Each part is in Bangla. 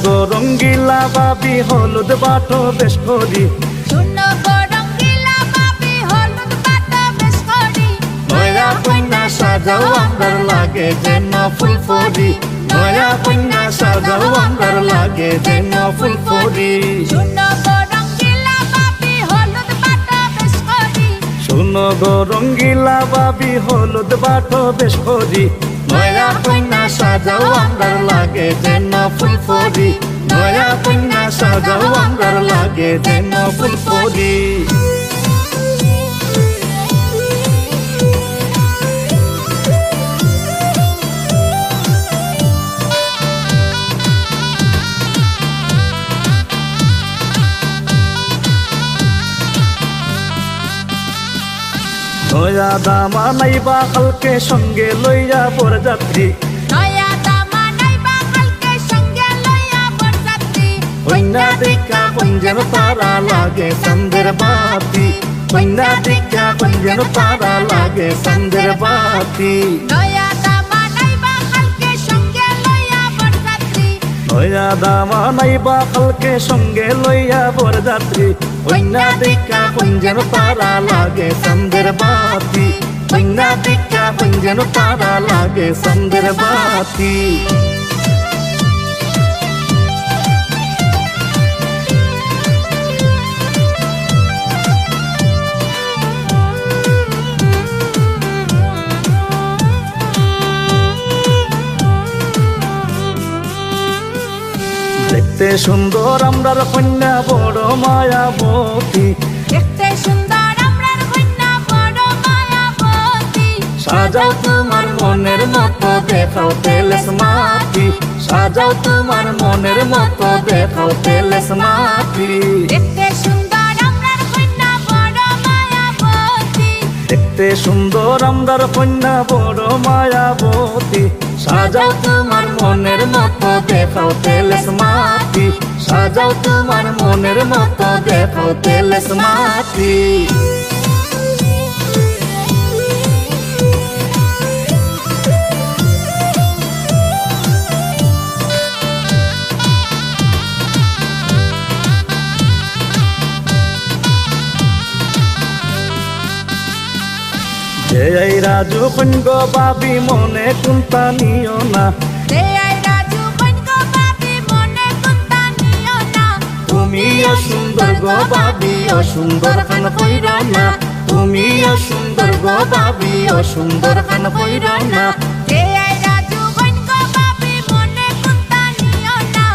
গো রঙ্গিলা বাবি হলুদ বাটো বেশ করি শুনো গো রঙ্গিলা বাবি হলুদ বাটো বেশ করি নয়া কন্যা সাজাও আন্দার লাগে যেন ফুলফরি নয়া কন্যা সাজাও আন্দার লাগে যেন ফুলফরি শুনো গো রঙ্গিলা বাবি হলুদ বাটো বেশ করি শুনো গো রঙ্গিলা বাবি হলুদ বাটো বেশ করি নয়া কন্যা সাজাও আন্দার লাগে যেন ফুলফরি নয়া কন্যা সাজাও আন্দার লাগে যেন ফুলফরি নয়া দামা নাইবা কালকে সঙ্গে লইয়া বরযাত্রী নয়া দামা নাইবা কালকে সঙ্গে লইয়া বরযাত্রী কন্যা দেখা কুঞ্জন তারা লাগে সন্দের বাতি কন্যা দেখা কুঞ্জন তারা লাগে সন্দের বাতি নয়া দামা নাইবা কালকে সঙ্গে লইয়া বরযাত্রী নয়া দামা নাইবা কালকে সঙ্গে লইয়া বরযাত্রী কন্যা দেখা কুঞ্জন তারা লাগে সন্দের বাতি কন্যা দেখা কুঞ্জন তারা লাগে সন্দের বাতি দেখতে সুন্দর আমরার কন্যা বড় মায়াবতী দেখতে সুন্দর আমরার কন্যা বড় মায়াবতী সাজাও তোমার মনের মতো দেখাও তেলেস মাটি সাজাও তোমার মনের মতো দেখাও তেলেস মাটি দেখতে সুন্দর আমরার কন্যা বড় মায়াবতী দেখতে সুন্দর আমরার কন্যা বড় মায়াবতী সাজাও তোমার মনের মতো দেখাও তেলেস মাটি সাজাও তোমার মনের মতো দেখাও তেলেস মাটি এই রাজু কন্যা বাবি মনে কুন্তা নিও না দেয়াই রাজু কন্যা বাবি মনে কুন্তা নিও না তুমি সুন্দর গো বাবি অসুন্দর খান কইর না তুমি সুন্দর গো বাবি অসুন্দর খান কইর না দেয়াই রাজু কন্যা বাবি মনে কুন্তা নিও না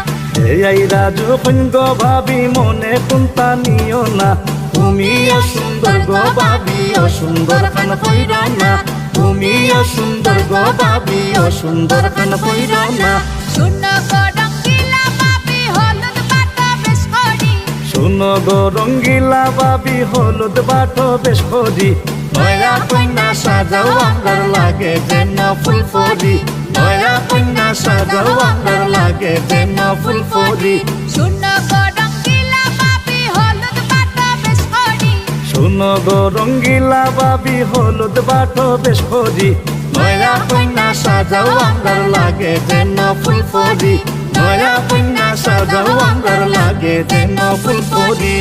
এই রাজু কন্যা বাবি মনে কুন্তা নিও না তুমি সুন্দর গো বাবি অসুন্দর খান কইর না তুমি সুন্দর গো বাবি অসুন্দর খান কইর না শুনো গো রঙ্গিলা বাবি হলুদ বাটো বেশ করি শুনো গো রঙ্গিলা বাবি হলুদ বাটো বেশ করি নয়া কন্যা সাজাও আন্দার লাগে যেন ফুলফরি নয়া কন্যা সাজাও আন্দার লাগে যেন ফুলফরি শুনো গো রঙ্গিলা বাবি হলুদ বাটো বেশ করি শুনো গো রঙ্গিলা বাবি হলুদ বাটো বেশ করি নয়া কন্যা সাজাও আন্দার লাগে যেন ফুলফরি নয়া কন্যা সাজাও আন্দার লাগে যেন ফুলফরি